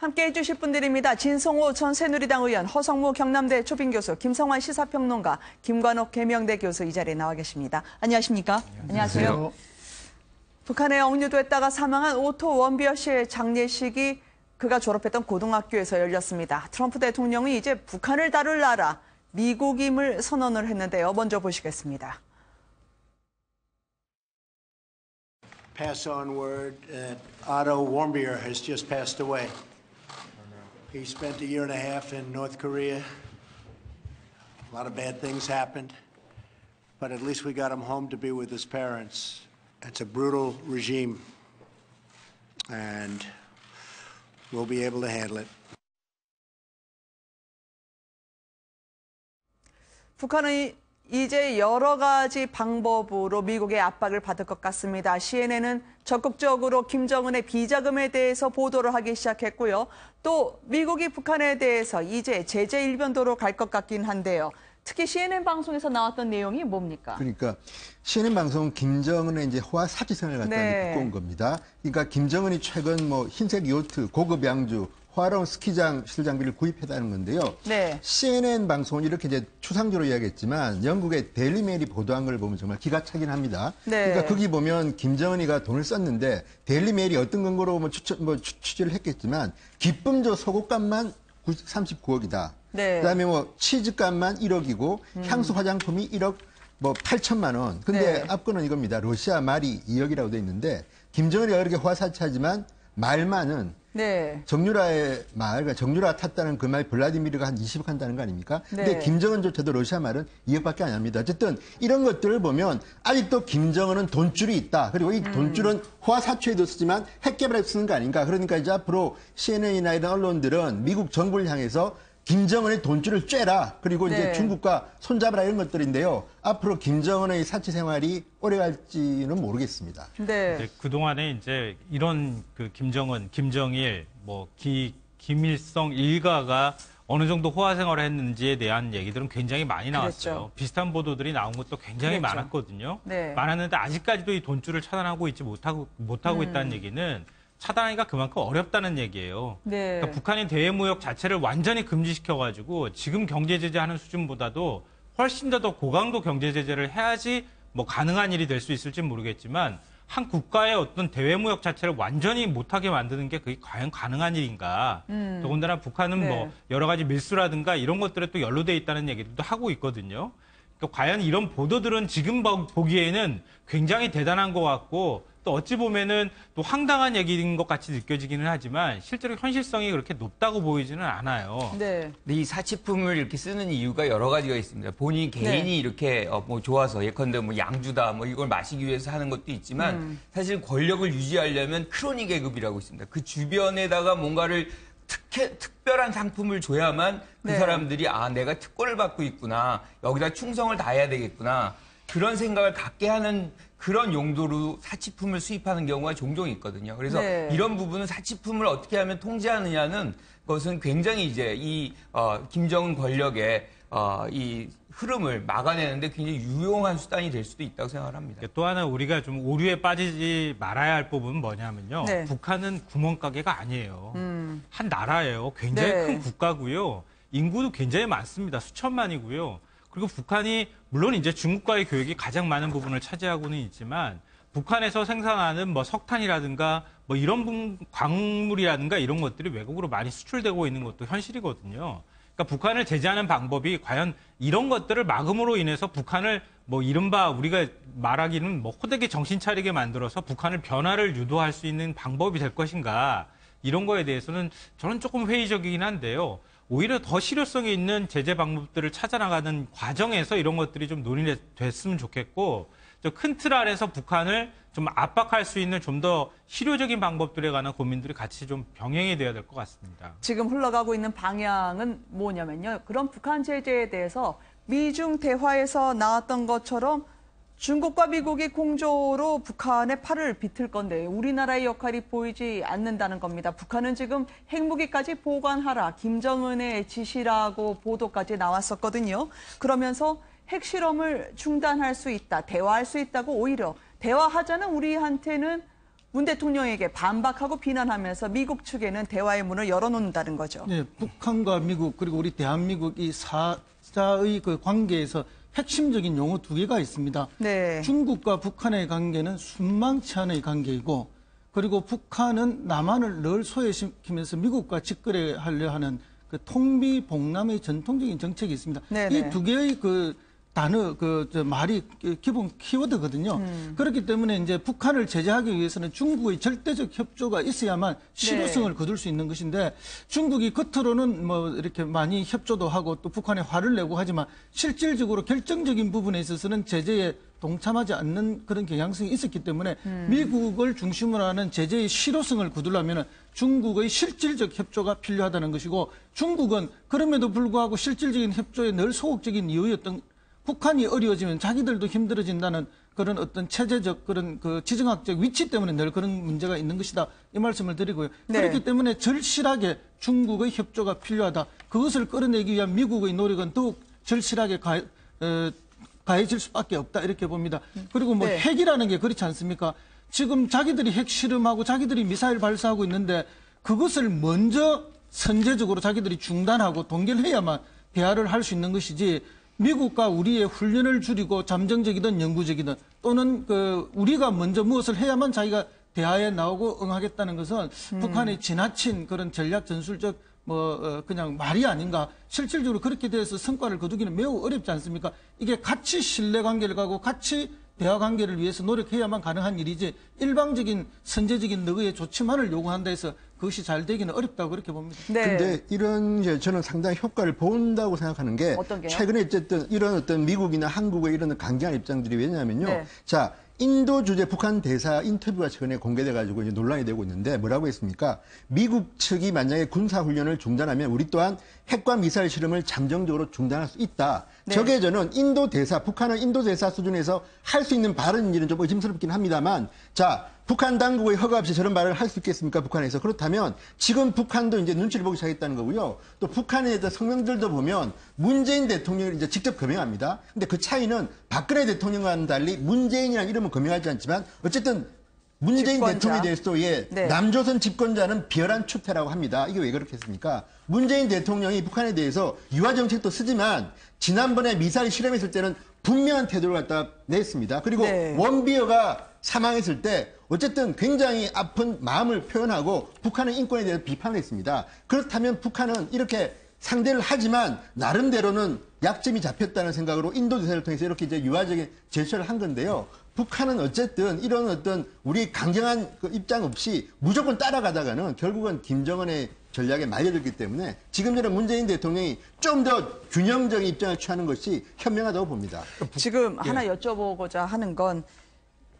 함께 해주실 분들입니다. 진성호 전 새누리당 의원, 허성무 경남대 초빙교수, 김성환 시사평론가, 김관옥 계명대 교수 이 자리에 나와 계십니다. 안녕하십니까? 안녕하세요. 북한에 억류됐다가 사망한 오토 원비어 씨의 장례식이 그가 졸업했던 고등학교에서 열렸습니다. 트럼프 대통령이 이제 북한을 다룰 나라, 미국임을 선언을 했는데요. 먼저 보시겠습니다. Pass on word that Otto Warmbier has just passed away. He spent a year and a half in North Korea. A lot of bad things happened, but at least we got him home to be with his parents. It's a brutal regime, and we'll be able to handle it. 북한은 이제 여러 가지 방법으로 미국의 압박을 받을 것 같습니다. CNN은 적극적으로 김정은의 비자금에 대해서 보도를 하기 시작했고요. 또 미국이 북한에 대해서 이제 제재 일변도로 갈 것 같긴 한데요. 특히 CNN 방송에서 나왔던 내용이 뭡니까? 그러니까 CNN 방송은 김정은의 이제 호화 사치생을 갖다 듣고 온 겁니다. 그러니까 김정은이 최근 뭐 흰색 요트, 고급 양주, 화로운 스키장 시설 장비를 구입했다는 건데요. 네. CNN 방송은 이렇게 이제 추상적으로 이야기했지만 영국의 데일리메일이 보도한 걸 보면 정말 기가 차긴 합니다. 네. 그러니까 거기 보면 김정은이가 돈을 썼는데 데일리메일이 어떤 근거로 취재를 했겠지만 기쁨조 소고값만 39억이다. 네. 그다음에 뭐 치즈값만 1억이고 향수 화장품이 1억 뭐 8천만 원. 근데 네. 앞거는 이겁니다. 러시아 말이 2억이라고 돼 있는데 김정은이가 그렇게 화사치하지만 말만은 네. 정유라의 말, 그러니까 정유라 탔다는 그 말 블라디미르가 한 20억 한다는 거 아닙니까? 네. 근데 김정은조차도 러시아 말은 2억밖에 안 합니다. 어쨌든 이런 것들을 보면 아직도 김정은은 돈줄이 있다. 그리고 이 돈줄은 호화사초에도 쓰지만 핵개발에 쓰는 거 아닌가. 그러니까 이제 앞으로 CNN이나 이런 언론들은 미국 정부를 향해서 김정은의 돈줄을 쬐라. 그리고 이제 네. 중국과 손잡으라 이런 것들인데요. 앞으로 김정은의 사치 생활이 오래 갈지는 모르겠습니다. 네. 그동안에 이제 이런 그 김정은, 김정일, 뭐 김일성 일가가 어느 정도 호화 생활을 했는지에 대한 얘기들은 굉장히 많이 나왔어요. 그랬죠. 비슷한 보도들이 나온 것도 굉장히 그랬죠. 많았거든요. 네. 많았는데 아직까지도 이 돈줄을 차단하고 있지 못하고 있다는 얘기는 차단하기가 그만큼 어렵다는 얘기예요. 네. 그러니까 북한의 대외무역 자체를 완전히 금지시켜가지고 지금 경제 제재하는 수준보다도 훨씬 더 고강도 경제 제재를 해야지 뭐 가능한 일이 될 수 있을지 모르겠지만 한 국가의 어떤 대외무역 자체를 완전히 못하게 만드는 게 그게 과연 가능한 일인가. 더군다나 북한은 네. 뭐 여러 가지 밀수라든가 이런 것들에 또 연루돼 있다는 얘기도 하고 있거든요. 그러니까 과연 이런 보도들은 지금 보기에는 굉장히 대단한 것 같고 또 어찌 보면은 또 황당한 얘기인 것 같이 느껴지기는 하지만 실제로 현실성이 그렇게 높다고 보이지는 않아요. 네. 근데 이 사치품을 이렇게 쓰는 이유가 여러 가지가 있습니다. 본인 개인이 네. 이렇게 뭐 좋아서 예컨대 뭐 양주다 뭐 이걸 마시기 위해서 하는 것도 있지만 사실 권력을 유지하려면 크로니 계급이라고 있습니다. 그 주변에다가 뭔가를 특별한 상품을 줘야만 그 네. 사람들이 아 내가 특권을 받고 있구나 여기다 충성을 다해야 되겠구나 그런 생각을 갖게 하는 그런 용도로 사치품을 수입하는 경우가 종종 있거든요. 그래서 네. 이런 부분은 사치품을 어떻게 하면 통제하느냐는 것은 굉장히 이제 이 김정은 권력의 이 흐름을 막아내는데 굉장히 유용한 수단이 될 수도 있다고 생각을 합니다. 또 하나 우리가 좀 오류에 빠지지 말아야 할 부분은 뭐냐면요. 네. 북한은 구멍가게가 아니에요. 한 나라예요. 굉장히 네. 큰 국가고요. 인구도 굉장히 많습니다. 수천만이고요. 그리고 북한이 물론 이제 중국과의 교역이 가장 많은 부분을 차지하고는 있지만 북한에서 생산하는 뭐 석탄이라든가 뭐 이런 광물이라든가 이런 것들이 외국으로 많이 수출되고 있는 것도 현실이거든요. 그러니까 북한을 제재하는 방법이 과연 이런 것들을 막음으로 인해서 북한을 뭐 이른바 우리가 말하기는 뭐 호되게 정신 차리게 만들어서 북한을 변화를 유도할 수 있는 방법이 될 것인가 이런 거에 대해서는 저는 조금 회의적이긴 한데요. 오히려 더 실효성이 있는 제재 방법들을 찾아나가는 과정에서 이런 것들이 좀 논의됐으면 좋겠고 큰 틀 안에서 북한을 좀 압박할 수 있는 좀 더 실효적인 방법들에 관한 고민들이 같이 좀 병행이 돼야 될 것 같습니다. 지금 흘러가고 있는 방향은 뭐냐면요. 그런 북한 제재에 대해서 미중 대화에서 나왔던 것처럼 중국과 미국이 공조로 북한의 팔을 비틀 건데 우리나라의 역할이 보이지 않는다는 겁니다. 북한은 지금 핵무기까지 보관하라, 김정은의 지시라고 보도까지 나왔었거든요. 그러면서 핵실험을 중단할 수 있다, 대화할 수 있다고 오히려 대화하자는 우리한테는 문 대통령에게 반박하고 비난하면서 미국 측에는 대화의 문을 열어놓는다는 거죠. 네, 북한과 미국 그리고 우리 대한민국 이 사자의 그 관계에서 핵심적인 용어 두 개가 있습니다. 네. 중국과 북한의 관계는 순망치 않은 관계이고, 그리고 북한은 남한을 늘 소외시키면서 미국과 직거래하려 하는 그 통비봉남의 전통적인 정책이 있습니다. 네네. 이 두 개의 그 단어, 말이 기본 키워드거든요. 그렇기 때문에 이제 북한을 제재하기 위해서는 중국의 절대적 협조가 있어야만 실효성을 거둘 수 있는 것인데, 중국이 겉으로는 뭐 이렇게 많이 협조도 하고 또 북한에 화를 내고 하지만 실질적으로 결정적인 부분에 있어서는 제재에 동참하지 않는 그런 경향성이 있었기 때문에 미국을 중심으로 하는 제재의 실효성을 거두려면 중국의 실질적 협조가 필요하다는 것이고, 중국은 그럼에도 불구하고 실질적인 협조에 늘 소극적인 이유였던, 북한이 어려워지면 자기들도 힘들어진다는 그런 어떤 체제적 그런 그 지정학적 위치 때문에 늘 그런 문제가 있는 것이다, 이 말씀을 드리고요. 네. 그렇기 때문에 절실하게 중국의 협조가 필요하다. 그것을 끌어내기 위한 미국의 노력은 더욱 절실하게 가해질 수밖에 없다, 이렇게 봅니다. 그리고 뭐 네. 핵이라는 게 그렇지 않습니까? 지금 자기들이 핵 실험하고 자기들이 미사일 발사하고 있는데 그것을 먼저 선제적으로 자기들이 중단하고 동결해야만 대화를 할 수 있는 것이지, 미국과 우리의 훈련을 줄이고 잠정적이든 영구적이든 또는 우리가 먼저 무엇을 해야만 자기가 대화에 나오고 응하겠다는 것은 북한의 지나친 그런 전략 전술적 그냥 말이 아닌가. 실질적으로 그렇게 돼서 성과를 거두기는 매우 어렵지 않습니까? 이게 같이 신뢰 관계를 가고 같이 대화 관계를 위해서 노력해야만 가능한 일이지, 일방적인 선제적인 너의 조치만을 요구한다 해서 그것이 잘 되기는 어렵다고 그렇게 봅니다. 네. 근데 이런 게 저는 상당히 효과를 본다고 생각하는 게, 어떤 게요? 최근에 어쨌든 이런 어떤 미국이나 한국의 이런 강경한 입장들이 왜냐하면요. 네. 자, 인도 주재 북한 대사 인터뷰가 최근에 공개돼 가지고 이제 논란이 되고 있는데, 뭐라고 했습니까? 미국 측이 만약에 군사 훈련을 중단하면 우리 또한 핵과 미사일 실험을 잠정적으로 중단할 수 있다. 네. 저게 저는 인도 대사, 북한은 인도 대사 수준에서 할 수 있는 발언인지는 좀 의심스럽긴 합니다만, 자, 북한 당국의 허가 없이 저런 말을 할 수 있겠습니까? 북한에서. 그렇다면 지금 북한도 이제 눈치를 보기 시작했다는 거고요. 또 북한에 대한 성명들도 보면 문재인 대통령을 이제 직접 거명합니다. 근데 그 차이는 박근혜 대통령과는 달리 문재인이라는 이름은 거명하지 않지만 어쨌든 문재인 집권자. 대통령에 대해서도 네. 남조선 집권자는 비열한 추태라고 합니다. 이게 왜 그렇겠습니까? 문재인 대통령이 북한에 대해서 유화 정책도 쓰지만 지난번에 미사일 실험했을 때는 분명한 태도를 갖다 냈습니다. 그리고 네. 원비어가 사망했을 때 어쨌든 굉장히 아픈 마음을 표현하고 북한의 인권에 대해서 비판을 했습니다. 그렇다면 북한은 이렇게 상대를 하지만 나름대로는 약점이 잡혔다는 생각으로 인도 대사를 통해서 이렇게 이제 유화적인 제스처를 한 건데요. 북한은 어쨌든 이런 어떤 우리 강경한 그 입장 없이 무조건 따라가다가는 결국은 김정은의 전략에 말려들기 때문에 지금 전에 문재인 대통령이 좀 더 균형적인 입장을 취하는 것이 현명하다고 봅니다. 지금 하나 여쭤보고자 하는 건,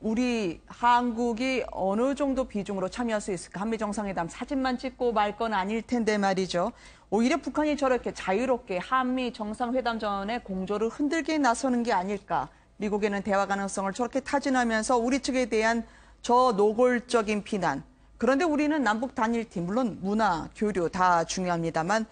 우리 한국이 어느 정도 비중으로 참여할 수 있을까? 한미 정상회담 사진만 찍고 말 건 아닐 텐데 말이죠. 오히려 북한이 저렇게 자유롭게 한미 정상회담 전에 공조를 흔들게 나서는 게 아닐까? 미국에는 대화 가능성을 저렇게 타진하면서 우리 측에 대한 저 노골적인 비난. 그런데 우리는 남북 단일팀, 물론 문화, 교류 다 중요합니다만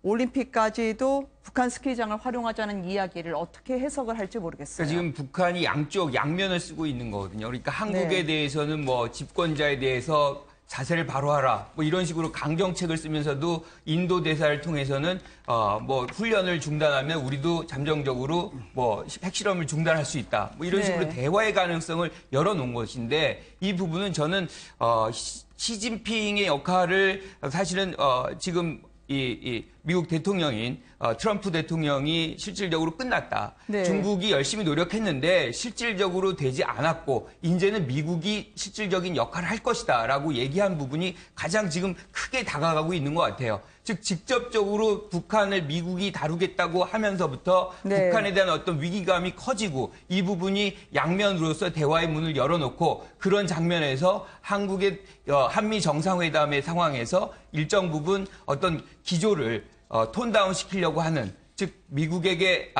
올림픽까지도 북한 스키장을 활용하자는 이야기를 어떻게 해석을 할지 모르겠어요. 그러니까 지금 북한이 양면을 쓰고 있는 거거든요. 그러니까 한국에 네. 대해서는 뭐 집권자에 대해서 자세를 바로하라, 뭐 이런 식으로 강정책을 쓰면서도 인도 대사를 통해서는 뭐 훈련을 중단하면 우리도 잠정적으로 뭐 핵실험을 중단할 수 있다, 뭐 이런 네. 식으로 대화의 가능성을 열어놓은 것인데, 이 부분은 저는 시진핑의 역할을 사실은 지금 이 미국 대통령인 트럼프 대통령이 실질적으로 끝났다. 네. 중국이 열심히 노력했는데 실질적으로 되지 않았고 이제는 미국이 실질적인 역할을 할 것이다라고 얘기한 부분이 가장 지금 크게 다가가고 있는 것 같아요. 즉 직접적으로 북한을 미국이 다루겠다고 하면서부터 네. 북한에 대한 어떤 위기감이 커지고, 이 부분이 양면으로서 대화의 문을 열어놓고, 그런 장면에서 한국의 한미 정상회담의 상황에서 일정 부분 어떤 기조를 톤다운 시키려고 하는, 즉 미국의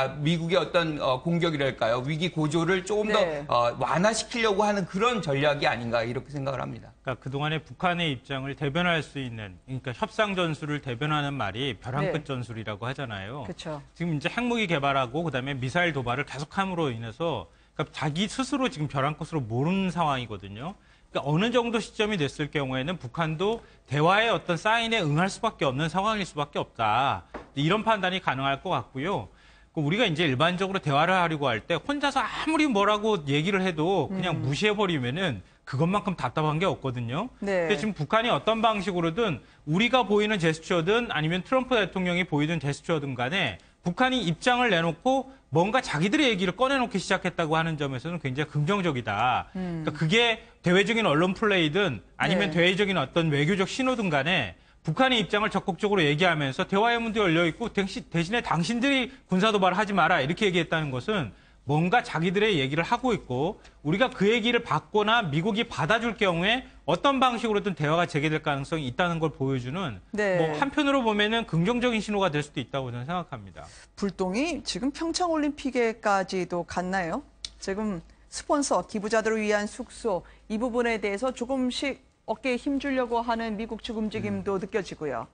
어떤 공격이랄까요, 위기 고조를 조금 네. 더 완화시키려고 하는 그런 전략이 아닌가, 이렇게 생각을 합니다. 그러니까 그동안의 북한의 입장을 대변할 수 있는, 그러니까 협상 전술을 대변하는 말이 벼랑 네. 끝 전술이라고 하잖아요. 그렇죠. 지금 이제 핵무기 개발하고 그다음에 미사일 도발을 계속함으로 인해서, 그러니까 자기 스스로 지금 벼랑 끝으로 모르는 상황이거든요. 그러니까 어느 정도 시점이 됐을 경우에는 북한도 대화의 어떤 사인에 응할 수밖에 없는 상황일 수밖에 없다. 이런 판단이 가능할 것 같고요. 우리가 이제 일반적으로 대화를 하려고 할 때 혼자서 아무리 뭐라고 얘기를 해도 그냥 무시해버리면은 그것만큼 답답한 게 없거든요. 네. 근데 지금 북한이 어떤 방식으로든 우리가 보이는 제스처든 아니면 트럼프 대통령이 보이는 제스처든 간에 북한이 입장을 내놓고 뭔가 자기들의 얘기를 꺼내놓기 시작했다고 하는 점에서는 굉장히 긍정적이다. 그러니까 그게 대외적인 언론 플레이든 아니면 네. 대외적인 어떤 외교적 신호든 간에 북한의 입장을 적극적으로 얘기하면서 대화의 문도 열려있고 대신에 당신들이 군사도발을 하지 마라 이렇게 얘기했다는 것은 뭔가 자기들의 얘기를 하고 있고 우리가 그 얘기를 받거나 미국이 받아줄 경우에 어떤 방식으로든 대화가 재개될 가능성이 있다는 걸 보여주는 네. 뭐 한편으로 보면은 긍정적인 신호가 될 수도 있다고 저는 생각합니다. 불똥이 지금 평창올림픽에까지도 갔나요? 지금 스폰서, 기부자들을 위한 숙소 이 부분에 대해서 조금씩 어깨에 힘주려고 하는 미국 측 움직임도 느껴지고요.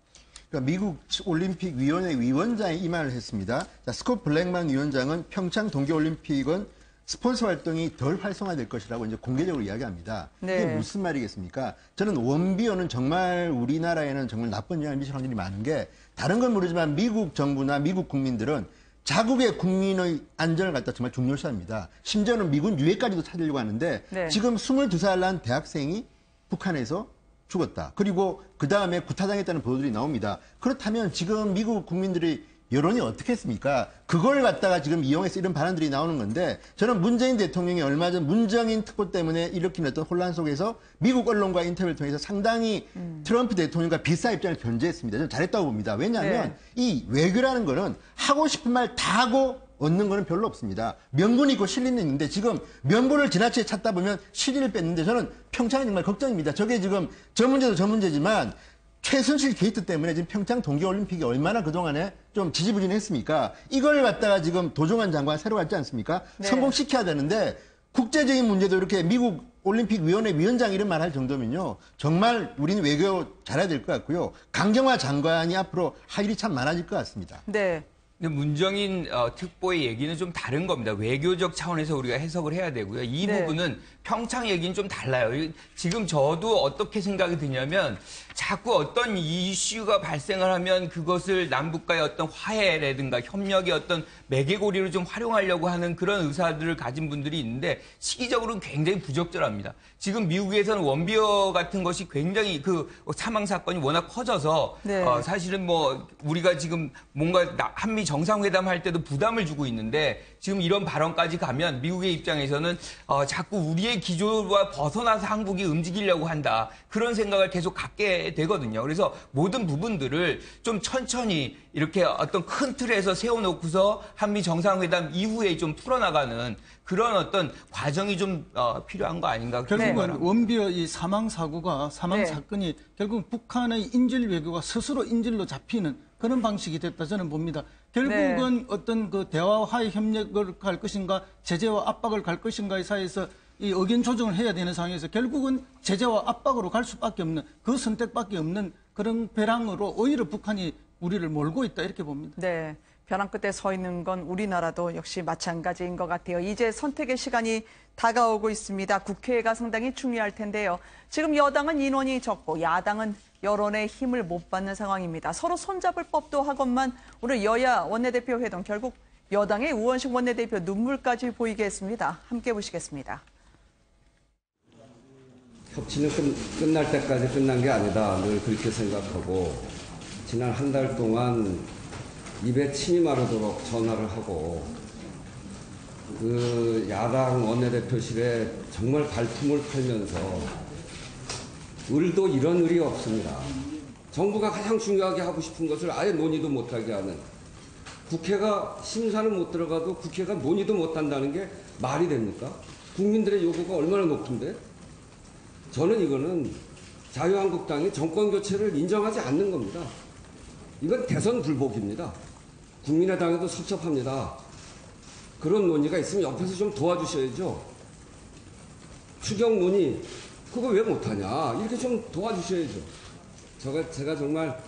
그러니까 미국 올림픽위원회 위원장이 이 말을 했습니다. 자, 스콧 블랙만 위원장은 평창 동계올림픽은 스폰서 활동이 덜 활성화될 것이라고 이제 공개적으로 이야기합니다. 네. 이게 무슨 말이겠습니까? 저는 원비어는 정말 우리나라에는 정말 나쁜 영향을 미칠 확률이 많은 게 다른 건 모르지만 미국 정부나 미국 국민들은 자국의 국민의 안전을 갖다 정말 중요시합니다. 심지어는 미군 유해까지도 찾으려고 하는데 네. 지금 22살 난 대학생이 북한에서 죽었다. 그리고 그 다음에 구타당했다는 보도들이 나옵니다. 그렇다면 지금 미국 국민들의 여론이 어떻게 했습니까? 그걸 갖다가 지금 이용해서 이런 발언들이 나오는 건데 저는 문재인 대통령이 얼마 전 문정인 특보 때문에 일으킨 어떤 혼란 속에서 미국 언론과 인터뷰를 통해서 상당히 트럼프 대통령과 비슷한 입장을 견제했습니다. 저는 잘했다고 봅니다. 왜냐하면 이 외교라는 거는 하고 싶은 말 다 하고 얻는 거는 별로 없습니다. 명분이 있고 실리는 있는데 지금 명분을 지나치게 찾다 보면 실리를 뺐는데 저는 평창이 정말 걱정입니다. 저게 지금 저 문제도 저 문제지만 최순실 게이트 때문에 지금 평창 동계올림픽이 얼마나 그동안에 좀 지지부진했습니까? 이걸 갖다가 지금 도종환 장관 새로 갔지 않습니까? 네. 성공시켜야 되는데 국제적인 문제도 이렇게 미국 올림픽위원회 위원장 이런 말 할 정도면요. 정말 우리는 외교 잘해야 될 것 같고요. 강경화 장관이 앞으로 할 일이 참 많아질 것 같습니다. 네. 근데 문정인 특보의 얘기는 좀 다른 겁니다. 외교적 차원에서 우리가 해석을 해야 되고요. 이 네. 부분은 평창 얘기는 좀 달라요. 지금 저도 어떻게 생각이 드냐면 자꾸 어떤 이슈가 발생을 하면 그것을 남북과의 어떤 화해라든가 협력의 어떤 매개고리로 좀 활용하려고 하는 그런 의사들을 가진 분들이 있는데 시기적으로는 굉장히 부적절합니다. 지금 미국에서는 원비어 같은 것이 굉장히 그 사망 사건이 워낙 커져서 네. 사실은 뭐 우리가 지금 뭔가 한미 정상회담 할 때도 부담을 주고 있는데 지금 이런 발언까지 가면 미국의 입장에서는 자꾸 우리의 기조와 벗어나서 한국이 움직이려고 한다. 그런 생각을 계속 갖게 되거든요. 그래서 모든 부분들을 좀 천천히 이렇게 어떤 큰 틀에서 세워놓고서 한미 정상회담 이후에 좀 풀어나가는 그런 어떤 과정이 좀 필요한 거 아닌가. 그렇게 결국은 생각합니다. 원비어 이 사망 네. 사건이 결국 북한의 인질 외교가 스스로 인질로 잡히는 그런 방식이 됐다 저는 봅니다. 결국은 네. 어떤 그 대화와 화해 협력을 갈 것인가 제재와 압박을 갈 것인가의 사이에서 이 의견 조정을 해야 되는 상황에서 결국은 제재와 압박으로 갈 수밖에 없는 그 선택밖에 없는 그런 배랑으로 오히려 북한이 우리를 몰고 있다 이렇게 봅니다. 네. 벼랑 끝에 서 있는 건 우리나라도 역시 마찬가지인 것 같아요. 이제 선택의 시간이 다가오고 있습니다. 국회가 상당히 중요할 텐데요. 지금 여당은 인원이 적고 야당은 여론의 힘을 못 받는 상황입니다. 서로 손잡을 법도 하건만 오늘 여야 원내대표 회동 결국 여당의 우원식 원내대표 눈물까지 보이게 했습니다. 함께 보시겠습니다. 협치는 끝날 때까지 끝난 게 아니다. 늘 그렇게 생각하고 지난 한 달 동안 입에 침이 마르도록 전화를 하고 그 야당 원내대표실에 정말 발품을 팔면서 을도 이런 을이 없습니다. 정부가 가장 중요하게 하고 싶은 것을 아예 논의도 못하게 하는 국회가 심사는 못 들어가도 국회가 논의도 못한다는 게 말이 됩니까? 국민들의 요구가 얼마나 높은데? 저는 이거는 자유한국당이 정권교체를 인정하지 않는 겁니다. 이건 대선 불복입니다. 국민의당에도 섭섭합니다. 그런 논의가 있으면 옆에서 좀 도와주셔야죠. 추경 논의 그거 왜 못하냐 이렇게 좀 도와주셔야죠. 제가 정말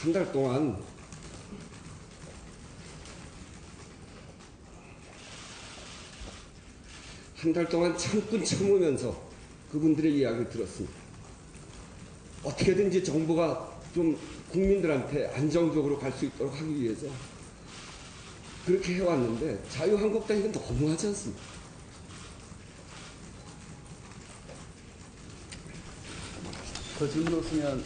한 달 동안 참으면서 그분들의 이야기를 들었습니다. 어떻게든지 정부가 좀 국민들한테 안정적으로 갈 수 있도록 하기 위해서 그렇게 해왔는데 자유한국당 이건 너무하지 않습니까? 그 질문 없으면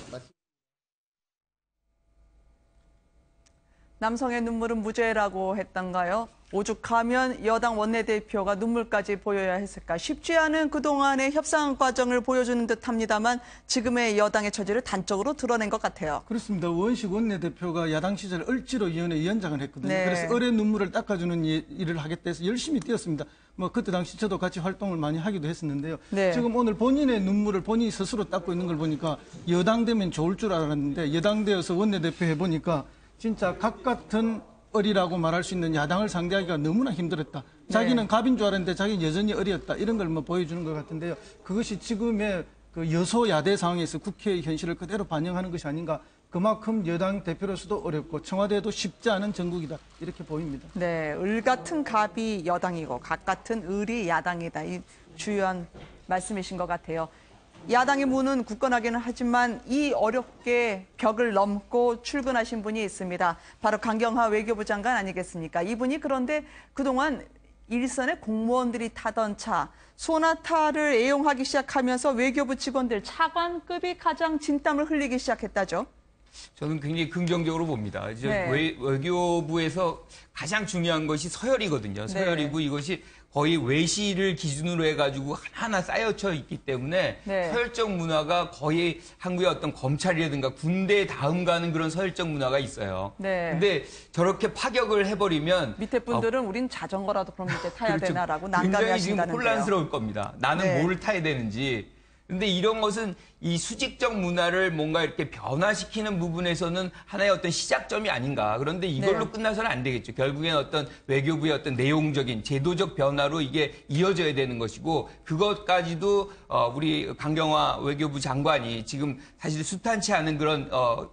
남성의 눈물은 무죄라고 했던가요? 오죽하면 여당 원내대표가 눈물까지 보여야 했을까? 쉽지 않은 그동안의 협상 과정을 보여주는 듯합니다만 지금의 여당의 처지를 단적으로 드러낸 것 같아요. 그렇습니다. 원식 원내대표가 야당 시절 을지로위원회 위원장을 했거든요. 네. 그래서 을의 눈물을 닦아주는 일을 하겠다 해서 열심히 뛰었습니다. 뭐 그때 당시 저도 같이 활동을 많이 하기도 했었는데요. 네. 지금 오늘 본인의 눈물을 본인이 스스로 닦고 있는 걸 보니까 여당 되면 좋을 줄 알았는데 여당 되어서 원내대표 해보니까 진짜 각 같은 을이라고 말할 수 있는 야당을 상대하기가 너무나 힘들었다. 자기는 갑인 줄 알았는데 자기는 여전히 을이었다. 이런 걸 뭐 보여주는 것 같은데요. 그것이 지금의 그 여소야대 상황에서 국회의 현실을 그대로 반영하는 것이 아닌가. 그만큼 여당 대표로서도 어렵고 청와대도 쉽지 않은 정국이다. 이렇게 보입니다. 네, 을 같은 갑이 여당이고 각 같은 을이 야당이다. 이 주요한 말씀이신 것 같아요. 야당의 문은 굳건하기는 하지만 이 어렵게 벽을 넘고 출근하신 분이 있습니다. 바로 강경화 외교부 장관 아니겠습니까? 이분이 그런데 그동안 일선의 공무원들이 타던 차, 소나타를 애용하기 시작하면서 외교부 직원들 차관급이 가장 진땀을 흘리기 시작했다죠. 저는 굉장히 긍정적으로 봅니다. 이제 네. 외교부에서 가장 중요한 것이 서열이거든요. 서열이고 이것이 거의 외시를 기준으로 해가지고 하나하나 쌓여져 있기 때문에 네. 서열적 문화가 거의 한국의 어떤 검찰이라든가 군대 다음 가는 그런 서열적 문화가 있어요. 네. 근데 저렇게 파격을 해버리면 밑에 분들은 우린 자전거라도 그럼 이제 타야 그렇죠. 되나라고 굉장히 지금 난감해하신다는데요. 혼란스러울 겁니다. 나는 네. 뭐를 타야 되는지. 근데 이런 것은 이 수직적 문화를 뭔가 이렇게 변화시키는 부분에서는 하나의 어떤 시작점이 아닌가. 그런데 이걸로 네. 끝나서는 안 되겠죠. 결국엔 어떤 외교부의 어떤 내용적인 제도적 변화로 이게 이어져야 되는 것이고 그것까지도 우리 강경화 외교부 장관이 지금 사실 숱한치 않은 그런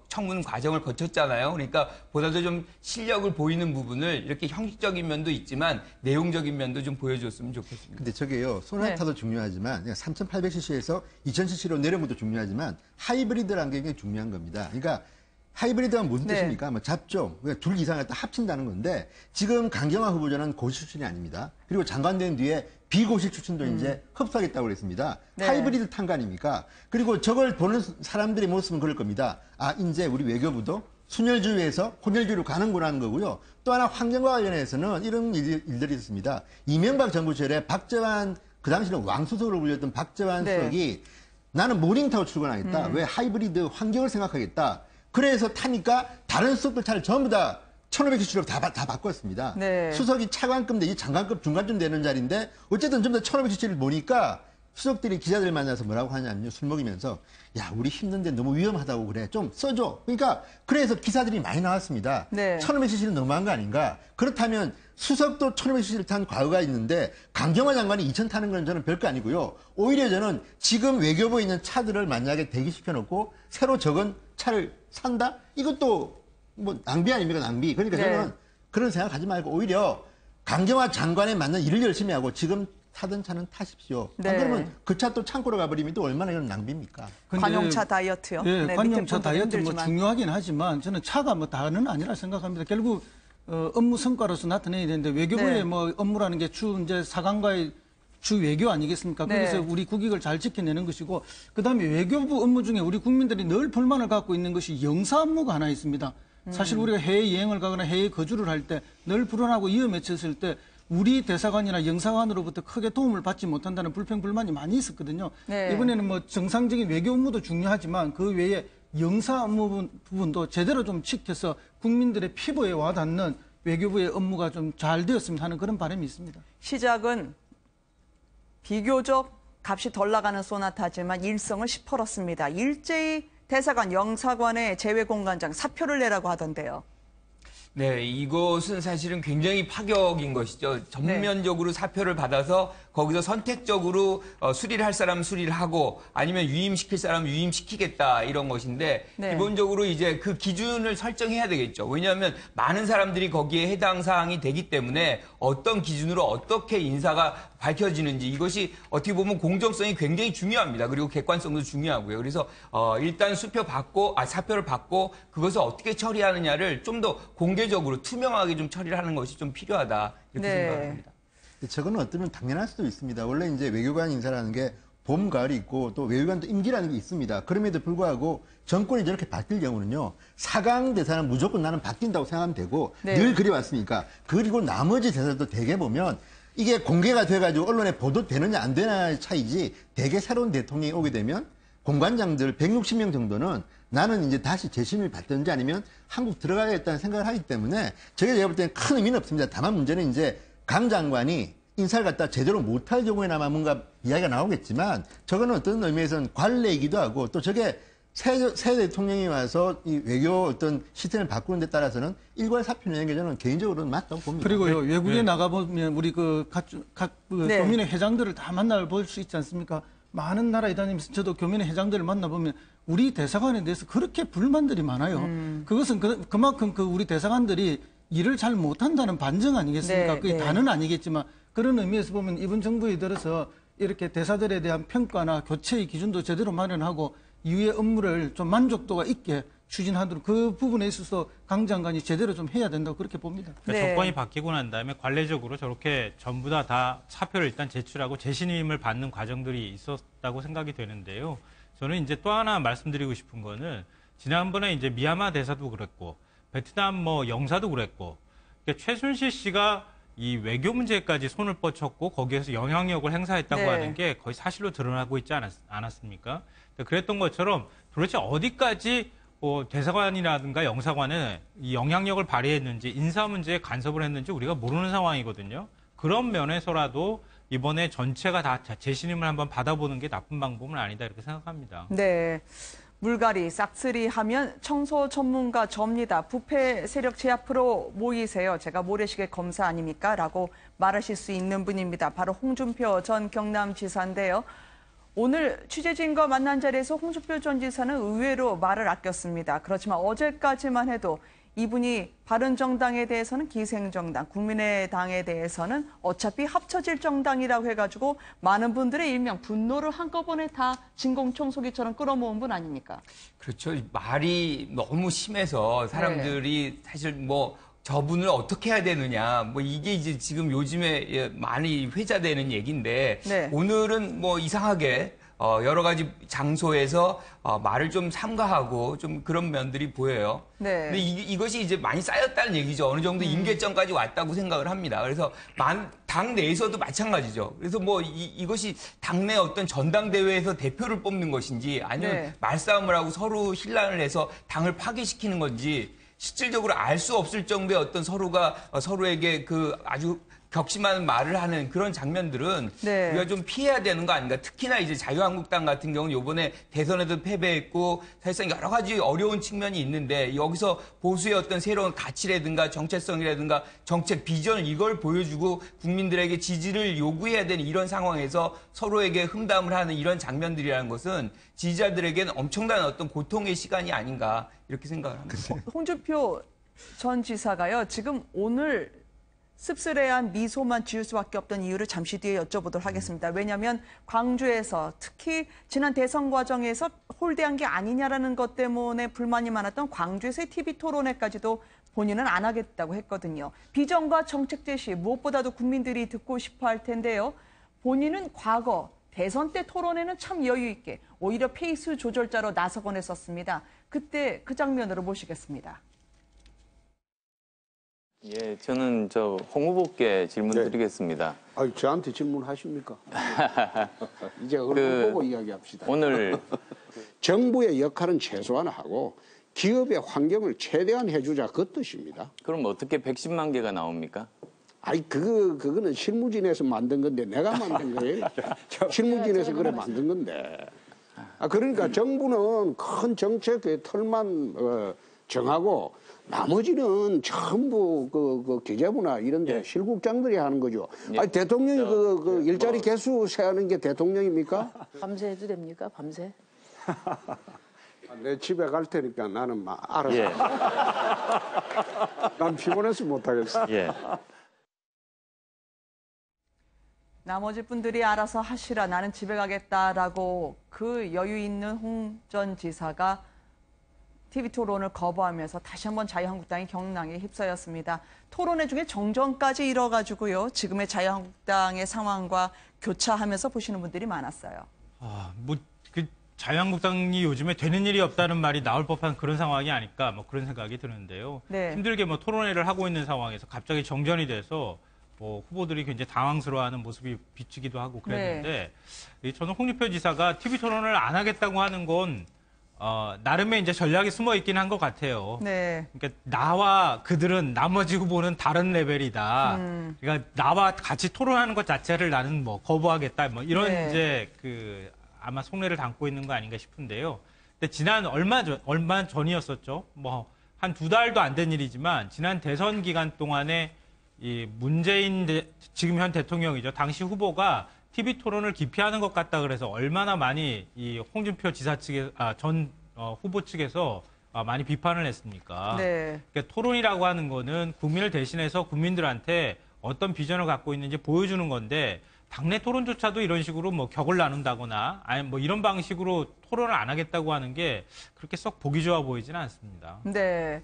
청문 과정을 거쳤잖아요. 그러니까 보다도 좀 실력을 보이는 부분을 이렇게 형식적인 면도 있지만 내용적인 면도 좀 보여줬으면 좋겠습니다. 근데 저게요, 소나타도 중요하지만 3800cc에서 2000cc로 내려온 것도 중요하지만 하이브리드라는 게 굉장히 중요한 겁니다. 그러니까 하이브리드가 무슨 네. 뜻입니까? 뭐 잡종, 그러니까 둘 이상을 다 합친다는 건데 지금 강경화 후보자는 고시 출신이 아닙니다. 그리고 장관 된 뒤에 비고시 출신도 이제 흡수하겠다고 그랬습니다. 네. 하이브리드 탄 거 아닙니까? 그리고 저걸 보는 사람들의 모습은 그럴 겁니다. 아, 이제 우리 외교부도 순혈주의에서 혼혈주의로 가는구나 하는 거고요. 또 하나 환경과 관련해서는 이런 일들이 있습니다. 이명박 정부 시절에 박재환, 그 당시는 왕수석으로 불렸던 박재환 네. 수석이 나는 모닝 타고 출근하겠다. 왜 하이브리드 환경을 생각하겠다. 그래서 타니까 다른 수석들 차를 전부 다 1500cc로 다 바꿨습니다. 네. 수석이 차관급 내지 장관급 중간쯤 되는 자리인데 어쨌든 전부 다 1500cc를 보니까 수석들이 기자들 만나서 뭐라고 하냐면요. 술 먹이면서 야, 우리 힘든데 너무 위험하다고 그래. 좀 써줘. 그러니까 그래서 기사들이 많이 나왔습니다. 네. 1500cc는 너무한 거 아닌가. 그렇다면 수석도 1500cc를 탄 과거가 있는데 강경화 장관이 2000 타는 건 저는 별거 아니고요. 오히려 저는 지금 외교부에 있는 차들을 만약에 대기시켜놓고 새로 적은 차를 산다? 이것도 뭐 낭비 아닙니까? 낭비. 그러니까 네. 저는 그런 생각하지 말고 오히려 강경화 장관에 맞는 일을 열심히 하고 지금 타던 차는 타십시오. 네. 안 그러면 그 차 또 창고로 가버리면 또 얼마나 이건 낭비입니까? 근데 관용차 다이어트요. 예, 네, 밑에 관용차 분들은 다이어트 뭐 힘들지만. 중요하긴 하지만 저는 차가 뭐 다는 아니라 생각합니다. 결국 업무 성과로서 나타내야 되는데 외교부의 네. 뭐 업무라는 게 이제 사관과의 주 외교 아니겠습니까? 네. 거기서 우리 국익을 잘 지켜내는 것이고 그다음에 외교부 업무 중에 우리 국민들이 늘 불만을 갖고 있는 것이 영사 업무가 하나 있습니다. 사실 우리가 해외 여행을 가거나 해외 거주를 할 때 늘 불안하고 위험에 처했을 때 우리 대사관이나 영사관으로부터 크게 도움을 받지 못한다는 불평 불만이 많이 있었거든요. 네. 이번에는 뭐 정상적인 외교 업무도 중요하지만 그 외에 영사 업무 부분도 제대로 좀 지켜서 국민들의 피부에 와닿는 외교부의 업무가 좀 잘 되었으면 하는 그런 바람이 있습니다. 시작은 비교적 값이 덜 나가는 소나타지만 일성을 시퍼렇습니다. 일제히 대사관, 영사관의 재외공관장 사표를 내라고 하던데요. 네, 이것은 사실은 굉장히 파격인 것이죠. 전면적으로 사표를 받아서 거기서 선택적으로 수리를 할 사람 수리를 하고 아니면 유임시킬 사람 유임시키겠다 이런 것인데 네. 기본적으로 이제 그 기준을 설정해야 되겠죠. 왜냐하면 많은 사람들이 거기에 해당 사항이 되기 때문에 어떤 기준으로 어떻게 인사가 밝혀지는지 이것이 어떻게 보면 공정성이 굉장히 중요합니다. 그리고 객관성도 중요하고요. 그래서 일단 사표를 받고 그것을 어떻게 처리하느냐를 좀 더 공개적으로 투명하게 좀 처리를 하는 것이 좀 필요하다 이렇게 네. 생각합니다. 저거는 어쩌면 당연할 수도 있습니다. 원래 이제 외교관 인사라는 게 봄, 가을이 있고 또 외교관도 임기라는 게 있습니다. 그럼에도 불구하고 정권이 저렇게 바뀔 경우는요. 4강 대사는 무조건 나는 바뀐다고 생각하면 되고 네. 늘 그래왔으니까. 그리고 나머지 대사들도 대개 보면 이게 공개가 돼가지고 언론에 보도되느냐 안 되느냐의 차이지 대개 새로운 대통령이 오게 되면 공관장들 160명 정도는 나는 이제 다시 재심을 받든지 아니면 한국 들어가야겠다는 생각을 하기 때문에 제가 볼 때는 큰 의미는 없습니다. 다만 문제는 이제 강 장관이 인사를 갖다 제대로 못할 경우에나마 뭔가 이야기가 나오겠지만 저거는 어떤 의미에서는 관례이기도 하고 또 저게 새 대통령이 와서 이 외교 어떤 시스템을 바꾸는 데 따라서는 일괄 사표내는 게 저는 개인적으로는 맞다고 봅니다. 그리고요, 외국에 나가보면 우리 각 네. 교민회 회장들을 다 만나볼 수 있지 않습니까? 많은 나라에 다니면서 저도 교민회 회장들을 만나보면 우리 대사관에 대해서 그렇게 불만들이 많아요. 그것은 그만큼 우리 대사관들이 일을 잘 못한다는 반증 아니겠습니까? 네, 그게 네. 다는 아니겠지만 그런 의미에서 보면 이번 정부에 들어서 이렇게 대사들에 대한 평가나 교체의 기준도 제대로 마련하고 이후의 업무를 좀 만족도가 있게 추진하도록 그 부분에 있어서 강 장관이 제대로 좀 해야 된다고 그렇게 봅니다. 그러니까 네. 정권이 바뀌고 난 다음에 관례적으로 저렇게 전부 다 사표를 일단 제출하고 재신임을 받는 과정들이 있었다고 생각이 되는데요. 저는 이제 또 하나 말씀드리고 싶은 거는 지난번에 이제 미얀마 대사도 그랬고 베트남 영사도 그랬고 그러니까 최순실 씨가 이 외교 문제까지 손을 뻗쳤고 거기에서 영향력을 행사했다고 네. 하는 게 거의 사실로 드러나고 있지 않았습니까? 그랬던 것처럼 도대체 어디까지 대사관이라든가 영사관에 이 영향력을 발휘했는지 인사 문제에 간섭을 했는지 우리가 모르는 상황이거든요. 그런 면에서라도 이번에 전체가 다 재신임을 한번 받아보는 게 나쁜 방법은 아니다 이렇게 생각합니다. 네. 물갈이, 싹쓸이 하면 청소 전문가 접니다. 부패 세력 제 앞으로 모이세요. 제가 모래시계 검사 아닙니까? 라고 말하실 수 있는 분입니다. 바로 홍준표 전 경남지사인데요. 오늘 취재진과 만난 자리에서 홍준표 전 지사는 의외로 말을 아꼈습니다. 그렇지만 어제까지만 해도 이분이 바른정당에 대해서는 기생정당, 국민의당에 대해서는 어차피 합쳐질 정당이라고 해가지고 많은 분들의 일명 분노를 한꺼번에 다 진공청소기처럼 끌어모은 분 아닙니까? 그렇죠. 말이 너무 심해서 사람들이 사실 저분을 어떻게 해야 되느냐, 이게 이제 지금 요즘에 많이 회자되는 얘기인데, 네. 오늘은 이상하게, 여러 가지 장소에서 말을 좀 삼가하고 좀 그런 면들이 보여요. 네. 근데 이것이 이제 많이 쌓였다는 얘기죠. 어느 정도 임계점까지 왔다고 생각을 합니다. 그래서 당 내에서도 마찬가지죠. 그래서 이것이 당내 어떤 전당대회에서 대표를 뽑는 것인지 아니면 네. 말싸움을 하고 서로 혼란을 해서 당을 파괴시키는 건지 실질적으로 알 수 없을 정도의 어떤 서로가 서로에게 아주 격심한 말을 하는 그런 장면들은 네. 우리가 좀 피해야 되는 거 아닌가. 특히나 이제 자유한국당 같은 경우는 이번에 대선에도 패배했고 사실상 여러 가지 어려운 측면이 있는데 여기서 보수의 어떤 새로운 가치라든가 정체성이라든가 정책 비전 이걸 보여주고 국민들에게 지지를 요구해야 되는 이런 상황에서 서로에게 흠담을 하는 이런 장면들이라는 것은 지지자들에게는 엄청난 어떤 고통의 시간이 아닌가 이렇게 생각을 합니다. 홍준표 전 지사가요. 지금 오늘 씁쓸해한 미소만 지을 수밖에 없던 이유를 잠시 뒤에 여쭤보도록 하겠습니다. 왜냐하면 광주에서 특히 지난 대선 과정에서 홀대한 게 아니냐라는 것 때문에 불만이 많았던 광주에서의 TV 토론회까지도 본인은 안 하겠다고 했거든요. 비전과 정책 제시 무엇보다도 국민들이 듣고 싶어 할 텐데요. 본인은 과거 대선 때 토론회는 참 여유 있게 오히려 페이스 조절자로 나서곤 했었습니다. 그때 그 장면으로 모시겠습니다. 예, 저는 홍 후보께 질문드리겠습니다. 저한테 질문하십니까? 이제 얼굴 보고 이야기합시다. 오늘 정부의 역할은 최소한 하고 기업의 환경을 최대한 해주자 그 뜻입니다. 그럼 어떻게 110만 개가 나옵니까? 그거는 실무진에서 만든 건데 내가 만든 거예요. 실무진에서 그래 만든 건데. 그러니까 정부는 큰 정책의 틀만 정하고 나머지는 전부 그 기재부나 이런데 실국장들이 하는 거죠. 대통령이 일자리 개수 세하는 게 대통령입니까? 밤새 해도 됩니까? 밤새? 내 집에 갈 테니까 나는 알아서. 난 피곤해서 못하겠어. 나머지 분들이 알아서 하시라, 나는 집에 가겠다라고 그 여유 있는 홍 전 지사가 TV 토론을 거부하면서 다시 한번 자유한국당이 경랑에 휩싸였습니다. 토론회 중에 정전까지 이뤄가지고요. 지금의 자유한국당의 상황과 교차하면서 보시는 분들이 많았어요. 그 자유한국당이 요즘에 되는 일이 없다는 말이 나올 법한 그런 상황이 아닐까 뭐 그런 생각이 드는데요. 네. 힘들게 뭐 토론회를 하고 있는 상황에서 갑자기 정전이 돼서 뭐 후보들이 굉장히 당황스러워하는 모습이 비치기도 하고 그랬는데 저는 홍준표 지사가 TV 토론을 안 하겠다고 하는 건 나름의 이제 전략이 숨어 있긴 한 것 같아요. 네. 그러니까 나와 그들은 나머지 후보는 다른 레벨이다. 그러니까 나와 같이 토론하는 것 자체를 나는 뭐 거부하겠다. 뭐 이런 네. 이제 그 아마 속내를 담고 있는 거 아닌가 싶은데요. 근데 지난 얼마 전이었었죠. 뭐 한 2달도 안 된 일이지만 지난 대선 기간 동안에 이 문재인 지금 현 대통령이죠. 당시 후보가 TV 토론을 기피하는 것 같다 그래서 얼마나 많이 이 홍준표 지사 측에 전 후보 측에서 많이 비판을 했습니까? 네. 그러니까 토론이라고 하는 거는 국민을 대신해서 국민들한테 어떤 비전을 갖고 있는지 보여주는 건데 당내 토론조차도 이런 식으로 뭐 격을 나눈다거나 아니 뭐 이런 방식으로 토론을 안 하겠다고 하는 게 그렇게 썩 보기 좋아 보이지는 않습니다. 네.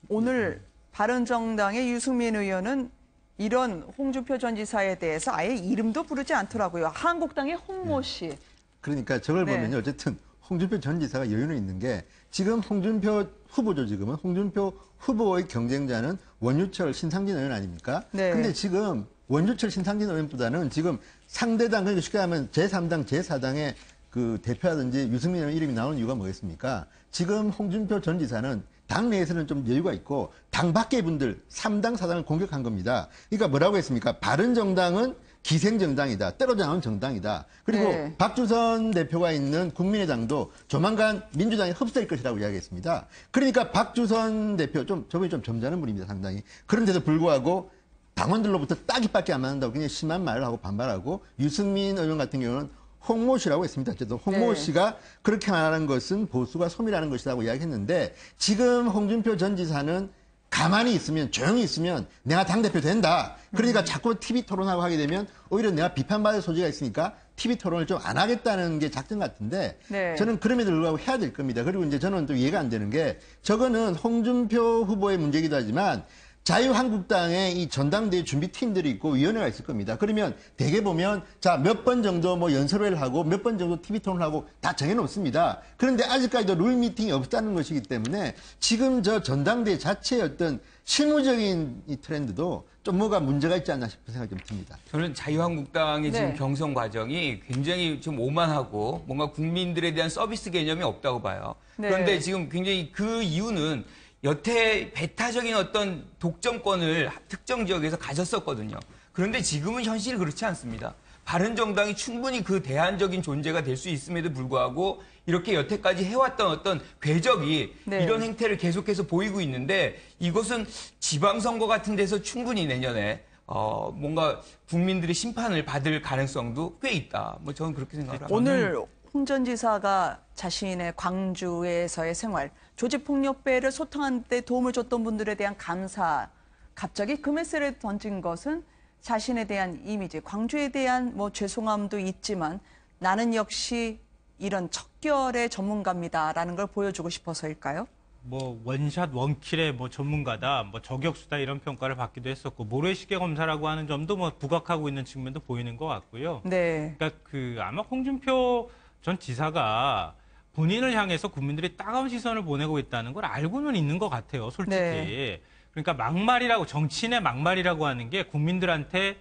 오늘 바른정당의 유승민 의원은 이런 홍준표 전 지사에 대해서 아예 이름도 부르지 않더라고요. 한국당의 홍모 씨. 그러니까 저걸 네. 보면요. 어쨌든 홍준표 전 지사가 여유는 있는 게 지금 홍준표 후보죠. 지금은 홍준표 후보의 경쟁자는 원유철 신상진 의원 아닙니까? 네. 근데 지금 원유철 신상진 의원보다는 지금 상대당, 그러니까 쉽게 하면 제3당, 제4당의 그 대표라든지 유승민 의원 이름이 나오는 이유가 뭐겠습니까? 지금 홍준표 전 지사는 당 내에서는 좀 여유가 있고 당 밖의 분들 3당, 4당을 공격한 겁니다. 그러니까 뭐라고 했습니까? 바른정당은 기생정당이다. 떨어져 나온 정당이다. 그리고 네. 박주선 대표가 있는 국민의당도 조만간 민주당에 흡수될 것이라고 이야기했습니다. 그러니까 박주선 대표, 저분이 좀 점잖은 분입니다. 상당히. 그런데도 불구하고 당원들로부터 따기밖에 안 맞는다고 굉장히 심한 말을 하고 반발하고 유승민 의원 같은 경우는 홍모 씨라고 했습니다. 어쨌든 홍모 네. 씨가 그렇게 말하는 것은 보수가 소멸하는 것이라고 이야기했는데 지금 홍준표 전 지사는 가만히 있으면 조용히 있으면 내가 당대표 된다. 그러니까 자꾸 TV 토론하고 하게 되면 오히려 내가 비판받을 소지가 있으니까 TV 토론을 좀 안 하겠다는 게 작전 같은데 네. 저는 그럼에도 불구하고 해야 될 겁니다. 그리고 이제 저는 또 이해가 안 되는 게 저거는 홍준표 후보의 문제이기도 하지만 자유한국당의 이 전당대회 준비팀들이 있고 위원회가 있을 겁니다. 그러면 대개 보면 자, 몇 번 정도 뭐 연설회를 하고 몇 번 정도 TV 토론을 하고 다 정해놓습니다. 그런데 아직까지도 룰 미팅이 없다는 것이기 때문에 지금 저 전당대회 자체의 어떤 실무적인 이 트렌드도 좀 뭐가 문제가 있지 않나 싶은 생각이 좀 듭니다. 저는 자유한국당의 지금 네. 경선 과정이 굉장히 좀 오만하고 뭔가 국민들에 대한 서비스 개념이 없다고 봐요. 네. 그런데 지금 굉장히 그 이유는 여태 배타적인 어떤 독점권을 특정 지역에서 가졌었거든요. 그런데 지금은 현실이 그렇지 않습니다. 바른정당이 충분히 그 대안적인 존재가 될 수 있음에도 불구하고 이렇게 여태까지 해왔던 어떤 궤적이 네. 이런 행태를 계속해서 보이고 있는데 이것은 지방선거 같은 데서 충분히 내년에 뭔가 국민들의 심판을 받을 가능성도 꽤 있다. 뭐 저는 그렇게 생각을 합니다. 오늘 홍 전 지사가 자신의 광주에서의 생활, 조직폭력배를 소탕하는 데 도움을 줬던 분들에 대한 감사, 갑자기 그 메시지를 던진 것은 자신에 대한 이미지, 광주에 대한 뭐 죄송함도 있지만 나는 역시 이런 척결의 전문가입니다라는 걸 보여주고 싶어서일까요? 뭐 원샷 원킬의 뭐 전문가다, 뭐 저격수다 이런 평가를 받기도 했었고 모래시계 검사라고 하는 점도 뭐 부각하고 있는 측면도 보이는 것 같고요. 네. 그러니까 아마 홍준표 전 지사가 본인을 향해서 국민들이 따가운 시선을 보내고 있다는 걸 알고는 있는 것 같아요, 솔직히. 네. 그러니까 막말이라고 정치인의 막말이라고 하는 게 국민들한테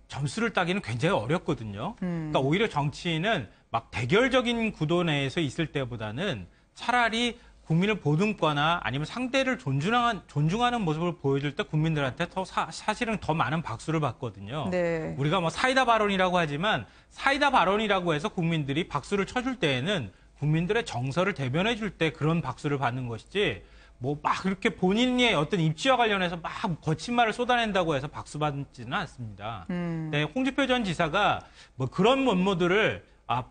점수를 따기는 굉장히 어렵거든요. 그러니까 오히려 정치인은 막 대결적인 구도 내에서 있을 때보다는 차라리 국민을 보듬거나 아니면 상대를 존중하는 모습을 보여줄 때 국민들한테 사실은 더 많은 박수를 받거든요. 네. 우리가 뭐 사이다 발언이라고 하지만 사이다 발언이라고 해서 국민들이 박수를 쳐줄 때에는 국민들의 정서를 대변해 줄 때 그런 박수를 받는 것이지 뭐 막 그렇게 본인의 어떤 입지와 관련해서 막 거친 말을 쏟아낸다고 해서 박수 받지는 않습니다. 네, 홍준표 전 지사가 뭐 그런 면모들을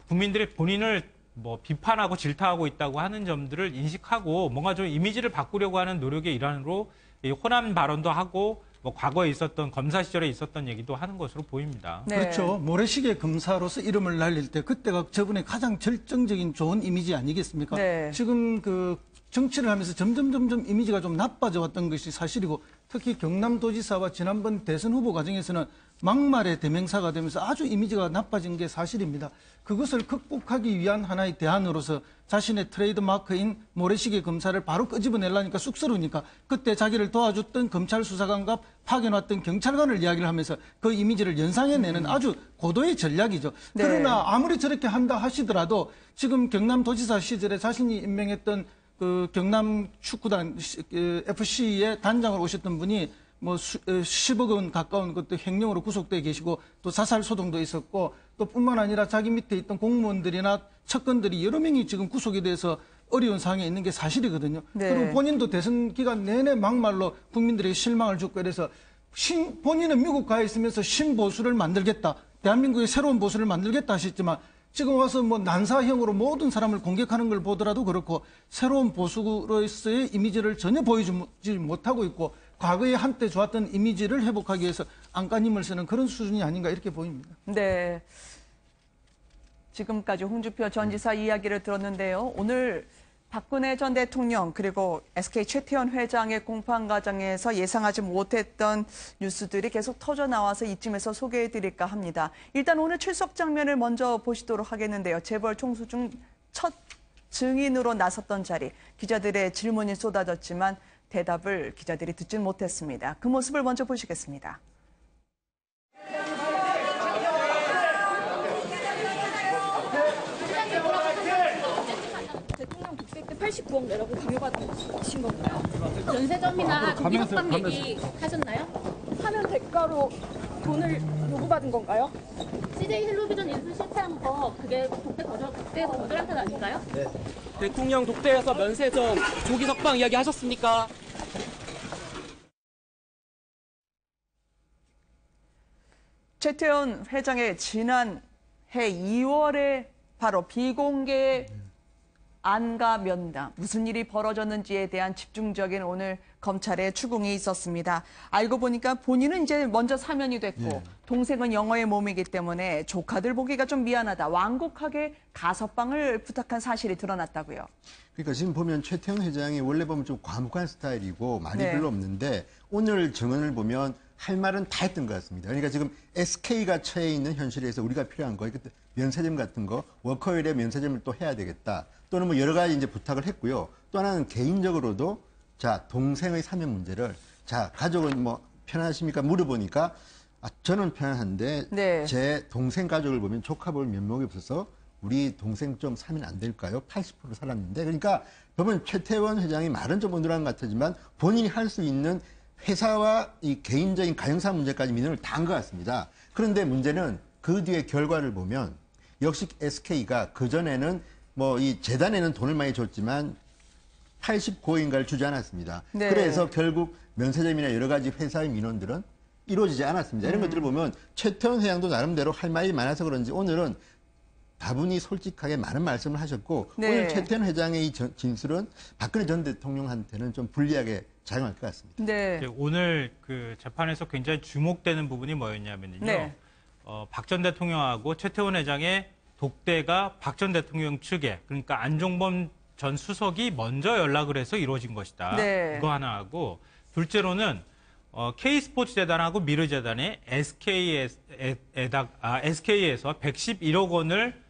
국민들이 본인을 뭐 비판하고 질타하고 있다고 하는 점들을 인식하고 뭔가 좀 이미지를 바꾸려고 하는 노력의 일환으로 이 호남 발언도 하고 뭐 과거에 있었던 검사 시절에 있었던 얘기도 하는 것으로 보입니다. 네. 그렇죠. 모래시계 검사로서 이름을 날릴 때 그때가 저분의 가장 절정적인 좋은 이미지 아니겠습니까? 네. 지금 그 정치를 하면서 점점 이미지가 좀 나빠져 왔던 것이 사실이고 특히 경남도지사와 지난번 대선 후보 과정에서는 막말의 대명사가 되면서 아주 이미지가 나빠진 게 사실입니다. 그것을 극복하기 위한 하나의 대안으로서 자신의 트레이드 마크인 모래시계 검사를 바로 끄집어내려니까 쑥스러우니까 그때 자기를 도와줬던 검찰 수사관과 파견왔던 경찰관을 이야기를 하면서 그 이미지를 연상해내는 아주 고도의 전략이죠. 네. 그러나 아무리 저렇게 한다 하시더라도 지금 경남도지사 시절에 자신이 임명했던 그 경남 축구단 FC의 단장으로 오셨던 분이 뭐 10억 원 가까운 것도 횡령으로 구속돼 계시고 또 자살 소동도 있었고 또 뿐만 아니라 자기 밑에 있던 공무원들이나 측근들이 여러 명이 지금 구속이 돼서 어려운 상황에 있는 게 사실이거든요. 네. 그리고 본인도 대선 기간 내내 막말로 국민들에게 실망을 줬고 그래서 본인은 미국 가 있으면서 신보수를 만들겠다. 대한민국의 새로운 보수를 만들겠다 하셨지만 지금 와서 뭐 난사형으로 모든 사람을 공격하는 걸 보더라도 그렇고 새로운 보수로서의 이미지를 전혀 보여주지 못하고 있고 과거에 한때 좋았던 이미지를 회복하기 위해서 안간힘을 쓰는 그런 수준이 아닌가 이렇게 보입니다. 네. 지금까지 홍준표 전 지사 이야기를 들었는데요. 오늘 박근혜 전 대통령 그리고 SK 최태원 회장의 공판 과정에서 예상하지 못했던 뉴스들이 계속 터져 나와서 이쯤에서 소개해드릴까 합니다. 일단 오늘 출석 장면을 먼저 보시도록 하겠는데요. 재벌 총수 중 첫 증인으로 나섰던 자리, 기자들의 질문이 쏟아졌지만 대답을 기자들이 듣진 못했습니다. 그 모습을 먼저 보시겠습니다. 대통령 국세 때 89억 내라고 강요받으신 건가요? 면세점이나 고기먹방 얘기 하셨나요? 사면 대가로 돈을 요구받은 건가요? CJ 헬로비전 인수 실패한 거 그게 독대에서 거절한 건 아닌가요? 네. 대통령 독대에서 면세점 조기 석방 이야기 하셨습니까? 최태원 회장의 지난해 2월에 바로 비공개 안가 면담, 무슨 일이 벌어졌는지에 대한 집중적인 오늘 검찰의 추궁이 있었습니다. 알고 보니까 본인은 이제 먼저 사면이 됐고 동생은 영어의 몸이기 때문에 조카들 보기가 좀 미안하다. 완곡하게 가석방을 부탁한 사실이 드러났다고요. 그러니까 지금 보면 최태원 회장이 원래 보면 좀 과묵한 스타일이고 말이 네. 별로 없는데 오늘 증언을 보면 할 말은 다 했던 것 같습니다. 그러니까 지금 SK가 처해 있는 현실에서 우리가 필요한 거, 면세점 같은 거, 워커힐에 면세점을 또 해야 되겠다. 또는 뭐 여러 가지 이제 부탁을 했고요. 또 하나는 개인적으로도 자, 동생의 사면 문제를 자, 가족은 뭐 편하십니까? 물어보니까 저는 편한데 네. 제 동생 가족을 보면 조카 볼 면목이 없어서 우리 동생 좀 사면 안 될까요? 80% 살았는데. 그러니까 보면 최태원 회장이 말은 좀 온돌한 것 같지만 본인이 할 수 있는 회사와 이 개인적인 가정사 문제까지 민원을 다 한 것 같습니다. 그런데 문제는 그 뒤에 결과를 보면 역시 SK가 그전에는 뭐 이 재단에는 돈을 많이 줬지만 89억인가를 주지 않았습니다. 네. 그래서 결국 면세점이나 여러 가지 회사의 민원들은 이루어지지 않았습니다. 이런 것들을 보면 최태원 회장도 나름대로 할 말이 많아서 그런지 오늘은 다분히 솔직하게 많은 말씀을 하셨고 네. 오늘 최태원 회장의 이 진술은 박근혜 전 대통령한테는 좀 불리하게 작용할 것 같습니다. 네. 오늘 그 재판에서 굉장히 주목되는 부분이 뭐였냐면요. 네. 박 전 대통령하고 최태원 회장의 독대가 박 전 대통령 측에 그러니까 안종범 전 수석이 먼저 연락을 해서 이루어진 것이다. 네. 이거 하나 하고 둘째로는 K스포츠재단하고 미르재단의 SK에서 111억 원을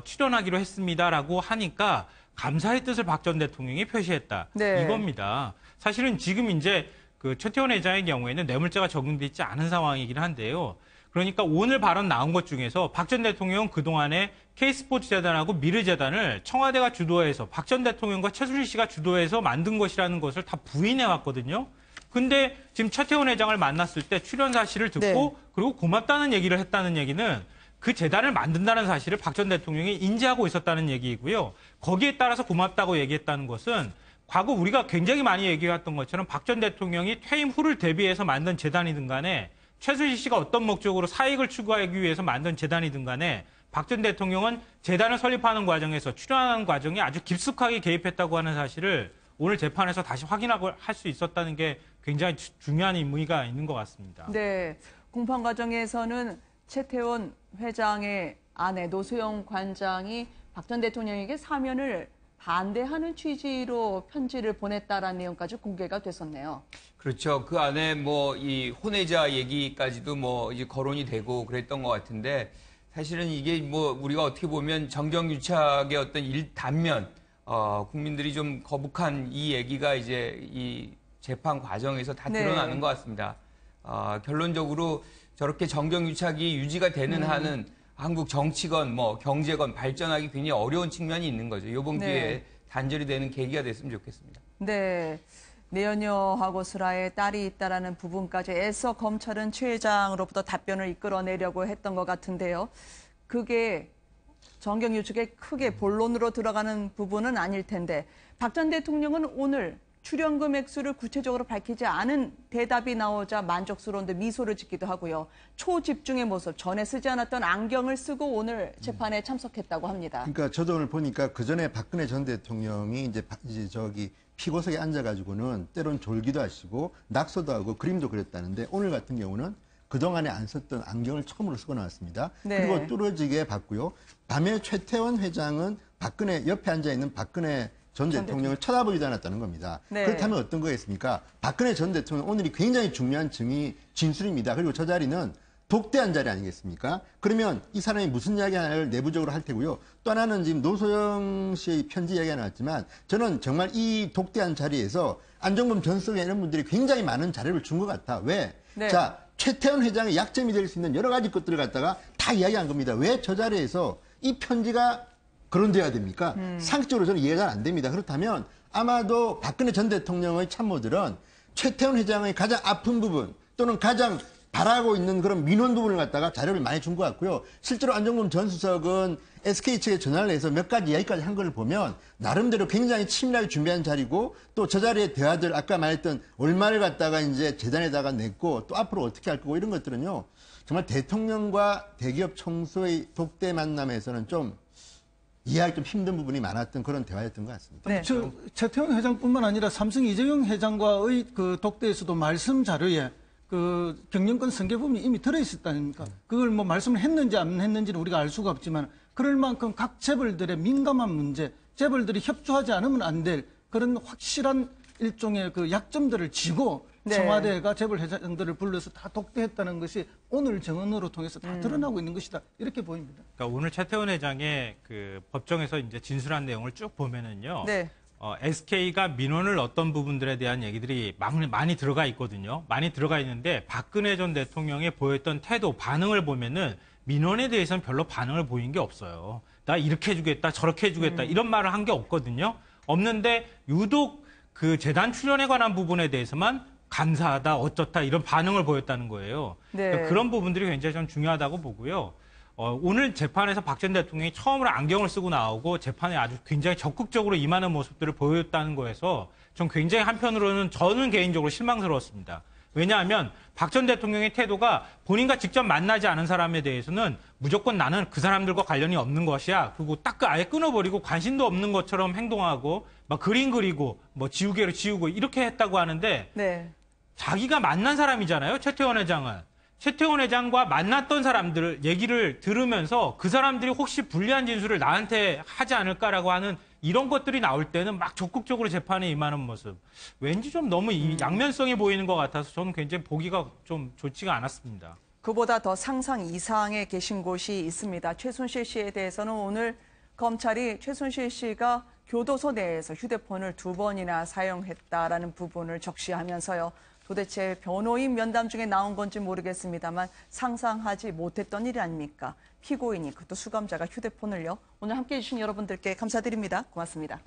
출연하기로 했습니다라고 하니까 감사의 뜻을 박 전 대통령이 표시했다. 네. 이겁니다. 사실은 지금 이제 그 최태원 회장의 경우에는 뇌물죄가 적용돼 있지 않은 상황이긴 한데요. 그러니까 오늘 발언 나온 것 중에서 박 전 대통령은 그동안에 K스포츠재단하고 미르재단을 청와대가 주도해서 박 전 대통령과 최순실 씨가 주도해서 만든 것이라는 것을 다 부인해 왔거든요. 근데 지금 최태원 회장을 만났을 때 출연 사실을 듣고 네. 그리고 고맙다는 얘기를 했다는 얘기는 그 재단을 만든다는 사실을 박 전 대통령이 인지하고 있었다는 얘기이고요. 거기에 따라서 고맙다고 얘기했다는 것은 과거 우리가 굉장히 많이 얘기해왔던 것처럼 박 전 대통령이 퇴임 후를 대비해서 만든 재단이든 간에 최순실 씨가 어떤 목적으로 사익을 추구하기 위해서 만든 재단이든 간에 박 전 대통령은 재단을 설립하는 과정에서 출연하는 과정에 아주 깊숙하게 개입했다고 하는 사실을 오늘 재판에서 다시 확인하고 할 수 있었다는 게 굉장히 중요한 의미가 있는 것 같습니다. 네, 공판 과정에서는 최태원 회장의 아내 노소영 관장이 박 전 대통령에게 사면을 반대하는 취지로 편지를 보냈다라는 내용까지 공개가 됐었네요. 그렇죠. 그 안에 뭐 이 혼외자 얘기까지도 뭐 이제 거론이 되고 그랬던 것 같은데 사실은 이게 뭐 우리가 어떻게 보면 정경유착의 어떤 단면, 국민들이 좀 거북한 이 얘기가 이제 이 재판 과정에서 다 드러나는 것 같습니다. 결론적으로 저렇게 정경유착이 유지가 되는 한은 한국 정치건 뭐 경제건 발전하기 굉장히 어려운 측면이 있는 거죠. 이번 기회에 단절이 되는 계기가 됐으면 좋겠습니다. 네. 내연녀하고 슬아의 딸이 있다라는 부분까지 애써 검찰은 최 회장으로부터 답변을 이끌어내려고 했던 것 같은데요. 그게 정경유착에 크게 본론으로 들어가는 부분은 아닐 텐데 박 전 대통령은 오늘 출연금 액수를 구체적으로 밝히지 않은 대답이 나오자 만족스러운데 미소를 짓기도 하고요. 초집중의 모습, 전에 쓰지 않았던 안경을 쓰고 오늘 재판에 참석했다고 합니다. 그러니까 저도 오늘 보니까 그 전에 박근혜 전 대통령이 이제 저기 피고석에 앉아가지고는 때론 졸기도 하시고 낙서도 하고 그림도 그렸다는데 오늘 같은 경우는 그동안에 안 썼던 안경을 처음으로 쓰고 나왔습니다. 네. 그리고 뚫어지게 봤고요. 밤에 최태원 회장은 박근혜 옆에 앉아있는 박근혜 전 대통령을 쳐다보지도 않았다는 겁니다. 네. 그렇다면 어떤 거겠습니까? 박근혜 전 대통령 오늘이 굉장히 중요한 진술입니다. 그리고 저 자리는 독대한 자리 아니겠습니까? 그러면 이 사람이 무슨 이야기 하나를 내부적으로 할 테고요. 또 하나는 지금 노소영 씨의 편지 이야기가 나왔지만 저는 정말 이 독대한 자리에서 안종범 전 수석에 이런 분들이 굉장히 많은 자료를 준 것 같아. 왜? 네. 자, 최태원 회장의 약점이 될 수 있는 여러 가지 것들을 갖다가 다 이야기한 겁니다. 왜 저 자리에서 이 편지가 거론돼야 됩니까? 상식적으로 저는 이해가 잘 안 됩니다. 그렇다면 아마도 박근혜 전 대통령의 참모들은 최태원 회장의 가장 아픈 부분 또는 가장 바라고 있는 그런 민원 부분을 갖다가 자료를 많이 준 것 같고요. 실제로 안종범 전 수석은 SK 측에 전화를 해서 몇 가지 이야기까지 한 걸 보면 나름대로 굉장히 치밀하게 준비한 자리고 또 저 자리에 대화들 아까 말했던 얼마를 갖다가 이제 재단에다가 냈고 또 앞으로 어떻게 할 거고 이런 것들은요. 정말 대통령과 대기업 총수의 독대 만남에서는 좀 이해하기 좀 힘든 부분이 많았던 그런 대화였던 것 같습니다. 네. 최태원 회장뿐만 아니라 삼성 이재용 회장과의 그 독대에서도 말씀 자료에 그 경영권 승계 부분이 이미 들어있었다니까. 그걸 뭐 말씀을 했는지 안 했는지는 우리가 알 수가 없지만 그럴 만큼 각 재벌들의 민감한 문제, 재벌들이 협조하지 않으면 안 될 그런 확실한 일종의 그 약점들을 쥐고 청와대가 재벌 회장들을 불러서 다 독대했다는 것이 오늘 정언으로 통해서 다 드러나고 있는 것이다. 이렇게 보입니다. 그러니까 오늘 최태원 회장의 그 법정에서 이제 진술한 내용을 쭉 보면은요. 네. SK가 민원을 어떤 부분들에 대한 얘기들이 많이 들어가 있거든요. 많이 들어가 있는데 박근혜 전 대통령의 보였던 태도, 반응을 보면은 민원에 대해서는 별로 반응을 보인 게 없어요. 나 이렇게 해주겠다, 저렇게 해주겠다 이런 말을 한 게 없거든요. 없는데 유독 그 재단 출연에 관한 부분에 대해서만 감사하다, 어쩌다 이런 반응을 보였다는 거예요. 네. 그러니까 그런 부분들이 굉장히 좀 중요하다고 보고요. 오늘 재판에서 박 전 대통령이 처음으로 안경을 쓰고 나오고 재판에 아주 굉장히 적극적으로 임하는 모습들을 보였다는 거에서 전 굉장히 한편으로는 저는 개인적으로 실망스러웠습니다. 왜냐하면 박 전 대통령의 태도가 본인과 직접 만나지 않은 사람에 대해서는 무조건 나는 그 사람들과 관련이 없는 것이야. 그리고 딱 아예 끊어버리고 관심도 없는 것처럼 행동하고 막 그림 그리고 뭐 지우개로 지우고 이렇게 했다고 하는데 네. 자기가 만난 사람이잖아요. 최태원 회장은. 최태원 회장과 만났던 사람들 얘기를 들으면서 그 사람들이 혹시 불리한 진술을 나한테 하지 않을까라고 하는 이런 것들이 나올 때는 막 적극적으로 재판에 임하는 모습. 왠지 좀 너무 양면성이 보이는 것 같아서 저는 굉장히 보기가 좀 좋지가 않았습니다. 그보다 더 상상 이상에 계신 곳이 있습니다. 최순실 씨에 대해서는 오늘 검찰이 최순실 씨가 교도소 내에서 휴대폰을 2번이나 사용했다라는 부분을 적시하면서요. 도대체 변호인 면담 중에 나온 건지 모르겠습니다만 상상하지 못했던 일이 아닙니까? 피고인이 그것도 수감자가 휴대폰을요. 오늘 함께해 주신 여러분들께 감사드립니다. 고맙습니다.